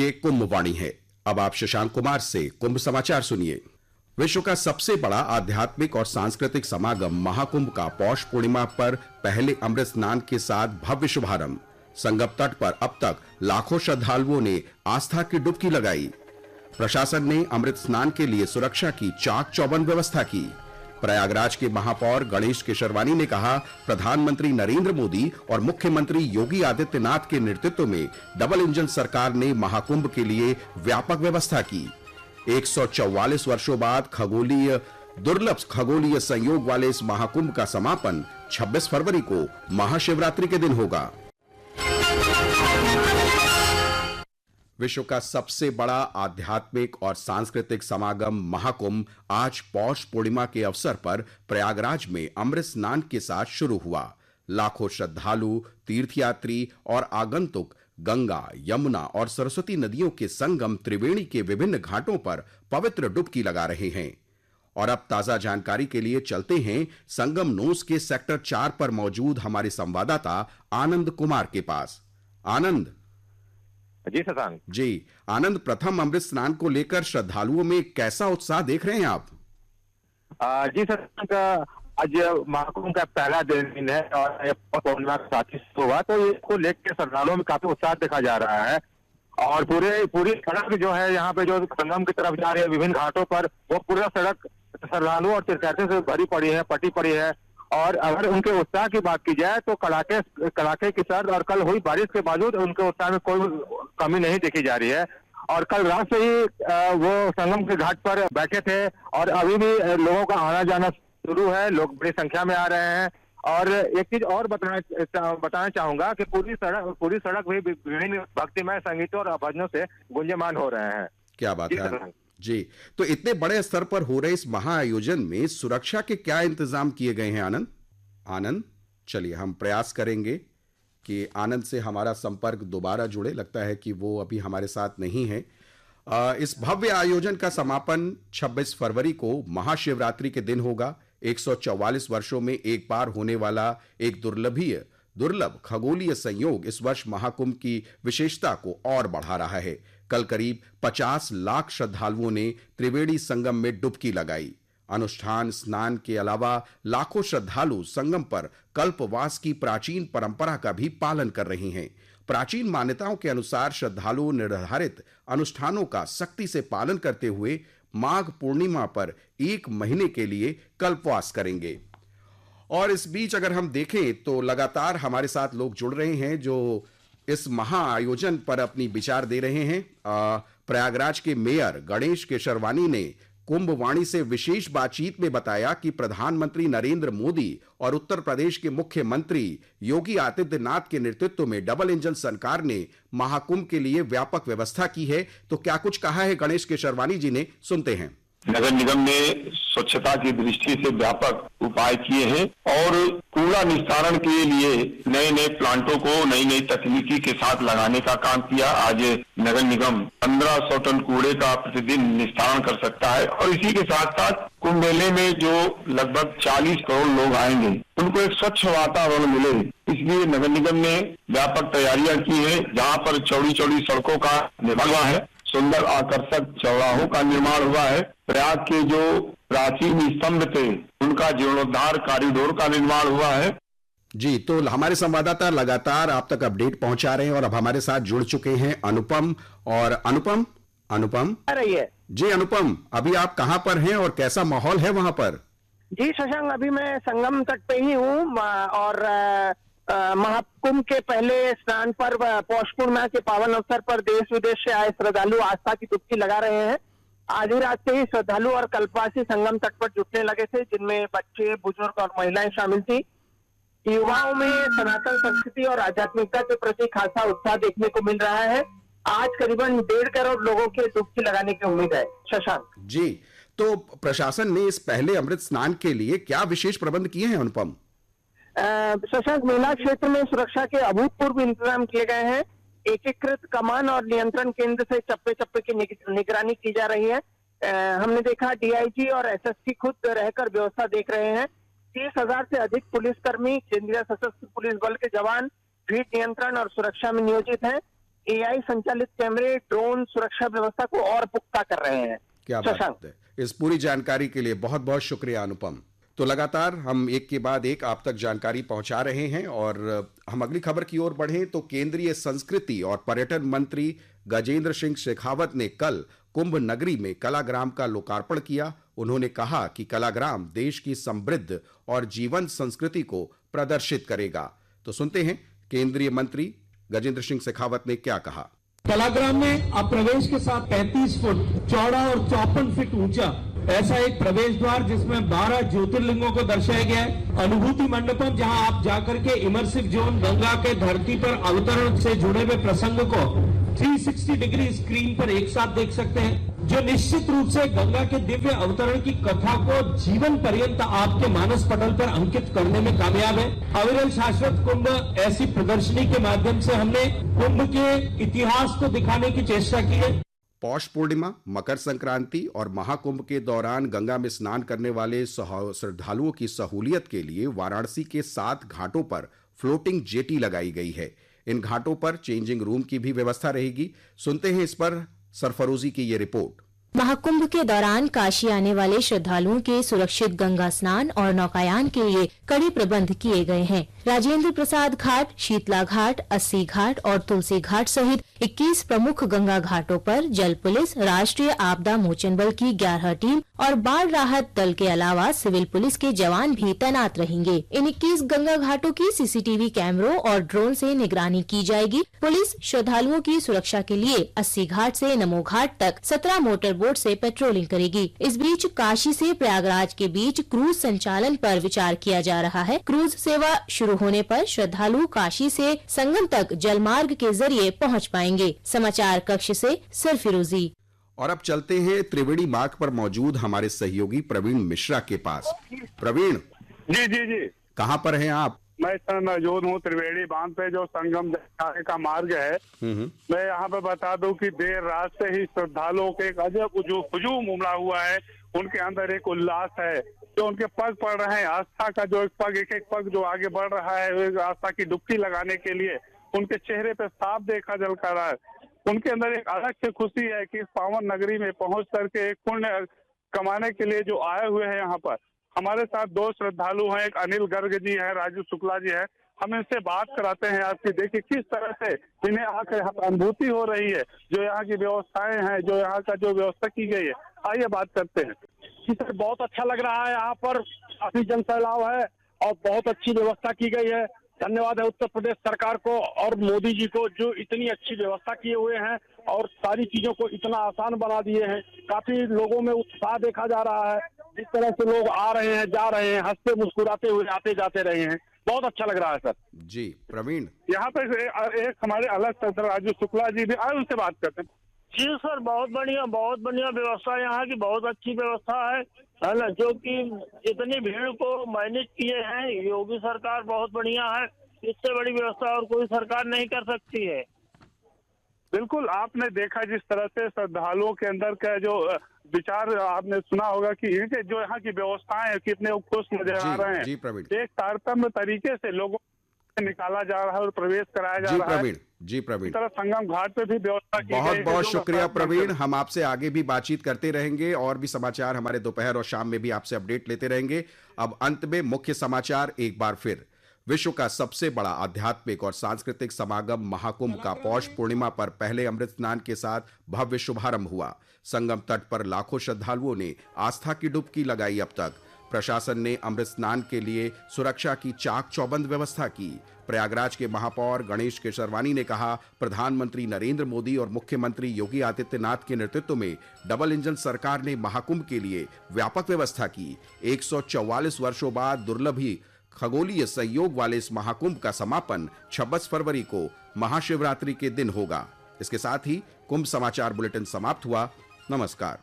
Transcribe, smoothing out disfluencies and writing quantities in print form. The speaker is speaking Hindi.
ये कुंभ वाणी है। अब आप शशांक कुमार से कुंभ समाचार सुनिए। विश्व का सबसे बड़ा आध्यात्मिक और सांस्कृतिक समागम महाकुंभ का पौष पूर्णिमा पर पहले अमृत स्नान के साथ भव्य शुभारंभ। संगम तट पर अब तक लाखों श्रद्धालुओं ने आस्था की डुबकी लगाई। प्रशासन ने अमृत स्नान के लिए सुरक्षा की चाक चौबंद व्यवस्था की। प्रयागराज के महापौर गणेश केशरवानी ने कहा, प्रधानमंत्री नरेंद्र मोदी और मुख्यमंत्री योगी आदित्यनाथ के नेतृत्व में डबल इंजन सरकार ने महाकुंभ के लिए व्यापक व्यवस्था की। 144 वर्षों बाद दुर्लभ खगोलीय संयोग वाले इस महाकुंभ का समापन 26 फरवरी को महाशिवरात्रि के दिन होगा। विश्व का सबसे बड़ा आध्यात्मिक और सांस्कृतिक समागम महाकुंभ आज पौष पूर्णिमा के अवसर पर प्रयागराज में अमृत स्नान के साथ शुरू हुआ। लाखों श्रद्धालु, तीर्थयात्री और आगंतुक गंगा, यमुना और सरस्वती नदियों के संगम त्रिवेणी के विभिन्न घाटों पर पवित्र डुबकी लगा रहे हैं। और अब ताजा जानकारी के लिए चलते हैं संगम नोस के सेक्टर 4 पर मौजूद हमारे संवाददाता आनंद कुमार के पास। आनंद जी शशांक जी, आनंद, प्रथम अमृत स्नान को लेकर श्रद्धालुओं में कैसा उत्साह देख रहे हैं आप? जी शशांक, आज महाकुंभ का पहला दिन है और पूर्णिमा के साथ ही हुआ, तो इसको लेकर श्रद्धालुओं में काफी उत्साह देखा जा रहा है। और पूरी सड़क जो है यहाँ पे जो संगम की तरफ जा रही है विभिन्न घाटों पर, वो पूरा सड़क श्रद्धालुओं और तीर्थयात्रियों से भरी पड़ी है, पटी पड़ी है। और अगर उनके उत्साह की बात की जाए तो कड़ाके की सर्द और कल हुई बारिश के बावजूद उनके उत्साह में कोई कमी नहीं देखी जा रही है। और कल रात से ही वो संगम के घाट पर बैठे थे और अभी भी लोगों का आना जाना शुरू है, लोग बड़ी संख्या में आ रहे हैं। और एक चीज और बताना चाहूंगा कि पूरी सड़क भी विभिन्न भक्तिमय संगीतों और भजनों से गुंजयमान हो रहे हैं। क्या बात है जी। तो इतने बड़े स्तर पर हो रहे इस महाआयोजन में सुरक्षा के क्या इंतजाम किए गए हैं आनंद? चलिए हम प्रयास करेंगे कि आनंद से हमारा संपर्क दोबारा जुड़े। लगता है कि वो अभी हमारे साथ नहीं है। इस भव्य आयोजन का समापन 26 फरवरी को महाशिवरात्रि के दिन होगा। 144 वर्षों में एक बार होने वाला एक दुर्लभ खगोलीय संयोग इस वर्ष महाकुंभ की विशेषता को और बढ़ा रहा है। कल करीब 50 लाख श्रद्धालुओं ने त्रिवेणी संगम में डुबकी लगाई। अनुष्ठान स्नान के अलावा लाखों श्रद्धालु संगम पर कल्पवास की प्राचीन परंपरा का भी पालन कर रहे हैं। प्राचीन मान्यताओं के अनुसार श्रद्धालु निर्धारित अनुष्ठानों का सख्ती से पालन करते हुए माघ पूर्णिमा पर 1 महीने के लिए कल्पवास करेंगे। और इस बीच अगर हम देखें तो लगातार हमारे साथ लोग जुड़ रहे हैं जो इस महाआयोजन पर अपनी विचार दे रहे हैं। प्रयागराज के मेयर गणेश केशरवानी ने कुंभ वाणी से विशेष बातचीत में बताया कि प्रधानमंत्री नरेंद्र मोदी और उत्तर प्रदेश के मुख्यमंत्री योगी आदित्यनाथ के नेतृत्व में डबल इंजन सरकार ने महाकुंभ के लिए व्यापक व्यवस्था की है। तो क्या कुछ कहा है गणेश केशरवानी जी ने, सुनते हैं। नगर निगम ने स्वच्छता की दृष्टि से व्यापक उपाय किए हैं और कूड़ा निस्तारण के लिए नए प्लांटों को नई तकनीकी के साथ लगाने का काम किया। आज नगर निगम 1500 टन कूड़े का प्रतिदिन निस्तारण कर सकता है। और इसी के साथ साथ कुंभ मेले में जो लगभग 40 करोड़ लोग आएंगे उनको एक स्वच्छ वातावरण मिले, इसलिए नगर निगम ने व्यापक तैयारियां की है। जहाँ पर चौड़ी सड़कों का निर्माण हुआ है, सुंदर आकर्षक चौराहों का निर्माण हुआ है। प्रयाग के जो प्राचीन स्तंभ थे उनका जीर्णोद्धार कॉरिडोर का निर्माण हुआ है। जी, तो हमारे संवाददाता लगातार आप तक अपडेट पहुंचा रहे हैं और अब हमारे साथ जुड़ चुके हैं अनुपम। और अनुपम आ रही है जी। अनुपम, अभी आप कहां पर हैं और कैसा माहौल है वहां पर? जी शशांक, अभी मैं संगम तट पे ही हूँ और महाकुंभ के पहले स्नान पर पौष पूर्णिमा के पावन अवसर पर देश विदेश से आए श्रद्धालु आस्था की डुबकी लगा रहे हैं। आज ही रात से ही श्रद्धालु और कल्पवासी संगम तट पर जुटने लगे थे, जिनमें बच्चे, बुजुर्ग और महिलाएं शामिल थी। युवाओं में सनातन संस्कृति और आध्यात्मिकता के प्रति खासा उत्साह देखने को मिल रहा है। आज करीबन 1.5 करोड़ लोगों के डुबकी लगाने की उम्मीद है। शशांक जी, तो प्रशासन ने इस पहले अमृत स्नान के लिए क्या विशेष प्रबंध किए हैं अनुपम? शशांक, मेला क्षेत्र में सुरक्षा के अभूतपूर्व इंतजाम किए गए हैं। एकीकृत कमान और नियंत्रण केंद्र से चप्पे चप्पे की निगरानी की जा रही है। हमने देखा डीआईजी और एसएसपी खुद रहकर व्यवस्था देख रहे हैं। 30,000 से अधिक पुलिसकर्मी, केंद्रीय सशस्त्र पुलिस बल के जवान भीड़ नियंत्रण और सुरक्षा में नियोजित हैं। AI संचालित कैमरे ड्रोन सुरक्षा व्यवस्था को और पुख्ता कर रहे हैं। क्या बात है। इस पूरी जानकारी के लिए बहुत बहुत शुक्रिया अनुपम। तो लगातार हम एक के बाद एक आप तक जानकारी पहुंचा रहे हैं और हम अगली खबर की ओर बढ़ें तो केंद्रीय संस्कृति और पर्यटन मंत्री गजेंद्र सिंह शेखावत ने कल कुंभ नगरी में कलाग्राम का लोकार्पण किया। उन्होंने कहा कि कलाग्राम देश की समृद्ध और जीवंत संस्कृति को प्रदर्शित करेगा। तो सुनते हैं केंद्रीय मंत्री गजेंद्र सिंह शेखावत ने क्या कहा। कलाग्राम में अब प्रवेश के साथ 35 फुट चौड़ा और 54 फीट ऊंचा ऐसा एक प्रवेश द्वार जिसमें 12 ज्योतिर्लिंगों को दर्शाया गया है। अनुभूति मंडपम जहां आप जाकर के इमर्सिव जोन गंगा के धरती पर अवतरण से जुड़े हुए प्रसंग को 360 डिग्री स्क्रीन पर एक साथ देख सकते हैं, जो निश्चित रूप से गंगा के दिव्य अवतरण की कथा को जीवन पर्यंत आपके मानस पटल पर अंकित करने में कामयाब है। अविरल शाश्वत कुंभ ऐसी प्रदर्शनी के माध्यम से हमने कुंभ के इतिहास को दिखाने की चेष्टा की है। पौष पूर्णिमा, मकर संक्रांति और महाकुंभ के दौरान गंगा में स्नान करने वाले श्रद्धालुओं की सहूलियत के लिए वाराणसी के 7 घाटों पर फ्लोटिंग जेटी लगाई गई है। इन घाटों पर चेंजिंग रूम की भी व्यवस्था रहेगी। सुनते हैं इस पर सरफरोजी की ये रिपोर्ट। महाकुंभ के दौरान काशी आने वाले श्रद्धालुओं के सुरक्षित गंगा स्नान और नौकायान के लिए कड़े प्रबंध किए गए हैं। राजेंद्र प्रसाद घाट, शीतला घाट, अस्सी घाट और तुलसी घाट सहित 21 प्रमुख गंगा घाटों पर जल पुलिस, राष्ट्रीय आपदा मोचन बल की 11 टीम और बाढ़ राहत दल के अलावा सिविल पुलिस के जवान भी तैनात रहेंगे। इन 21 गंगा घाटों की CCTV कैमरों और ड्रोन से निगरानी की जाएगी। पुलिस श्रद्धालुओं की सुरक्षा के लिए 80 घाट से नमो घाट तक 17 मोटर बोट से पेट्रोलिंग करेगी। इस बीच काशी से प्रयागराज के बीच क्रूज संचालन पर विचार किया जा रहा है। क्रूज सेवा शुरू होने पर श्रद्धालु काशी से संगम तक जलमार्ग के जरिए पहुंच पाएंगे। समाचार कक्ष से सरफिरोजी। और अब चलते हैं त्रिवेणी मार्ग पर मौजूद हमारे सहयोगी प्रवीण मिश्रा के पास। प्रवीण जी जी जी, कहाँ पर हैं आप? मैं इस समय मौजूद हूँ त्रिवेणी बांध पे जो संगम जाने का मार्ग है। मैं यहाँ पे बता दूं कि देर रात से ही श्रद्धालुओं के एक अजब जो हुजूम उमड़ा हुआ है, उनके अंदर एक उल्लास है। जो उनके पग पड़ रहे हैं, आस्था का जो एक एक पग जो आगे बढ़ रहा है आस्था की डुबकी लगाने के लिए, उनके चेहरे पे साफ देखा जल कर रहा है। उनके अंदर एक अलग से खुशी है कि इस पावन नगरी में पहुंच करके एक पुण्य कमाने के लिए जो आए हुए हैं। यहाँ पर हमारे साथ 2 श्रद्धालु हैं, एक अनिल गर्ग जी है, राजू शुक्ला जी है। हम इनसे बात कराते हैं आपकी। देखिए किस तरह से इन्हें आकर यहाँ पर अनुभूति हो रही है, जो यहाँ की व्यवस्थाएं हैं, जो यहाँ का जो व्यवस्था की गई है। आइए बात करते हैं। जी सर, बहुत अच्छा लग रहा है। यहाँ पर काफी जनसैलाब है और बहुत अच्छी व्यवस्था की गई है। धन्यवाद है उत्तर प्रदेश सरकार को और मोदी जी को, जो इतनी अच्छी व्यवस्था किए हुए हैं और सारी चीजों को इतना आसान बना दिए हैं। काफी लोगों में उत्साह देखा जा रहा है। जिस तरह से लोग आ रहे हैं, जा रहे हैं, हंसते मुस्कुराते हुए आते जाते रहे हैं। बहुत अच्छा लग रहा है सर। जी प्रवीण, यहाँ पे एक हमारे अलग से राजू शुक्ला जी भी आए, उनसे बात करते हैं। जी सर, बहुत बढ़िया व्यवस्था यहाँ की, बहुत अच्छी व्यवस्था है ना। जो कि इतनी भीड़ को मैनेज किए हैं योगी सरकार, बहुत बढ़िया है। इससे बड़ी व्यवस्था और कोई सरकार नहीं कर सकती है। बिल्कुल, आपने देखा जिस तरह से श्रद्धालुओं के अंदर का जो विचार आपने सुना होगा कि इनके जो यहाँ की व्यवस्थाएं हैं कितने खुश नजर आ रहे हैं। जी प्रवीण, एक तारतम्य तरीके से लोगों को निकाला जा रहा है और प्रवेश कराया जा रहा है। जी प्रवीण, इस तरह संगम घाट पे भी व्यवस्था की बहुत गई है। बहुत शुक्रिया प्रवीण। हम आपसे आगे भी बातचीत करते रहेंगे और भी समाचार हमारे दोपहर और शाम में भी आपसे अपडेट लेते रहेंगे। अब अंत में मुख्य समाचार एक बार फिर। विश्व का सबसे बड़ा आध्यात्मिक और सांस्कृतिक समागम महाकुंभ का पौष पूर्णिमा पर पहले अमृत स्नान के साथ भव्य शुभारंभ हुआ। संगम तट पर लाखों श्रद्धालुओं ने आस्था की डुबकी लगाई। अब तक प्रशासन ने अमृत स्नान के लिए सुरक्षा की चाक चौबंद व्यवस्था की। प्रयागराज के महापौर गणेश केशरवानी ने कहा, प्रधानमंत्री नरेंद्र मोदी और मुख्यमंत्री योगी आदित्यनाथ के नेतृत्व में डबल इंजन सरकार ने महाकुंभ के लिए व्यापक व्यवस्था की। 144 वर्षों बाद दुर्लभ ही खगोलीय सहयोग वाले इस महाकुंभ का समापन 26 फरवरी को महाशिवरात्रि के दिन होगा। इसके साथ ही कुंभ समाचार बुलेटिन समाप्त हुआ। नमस्कार।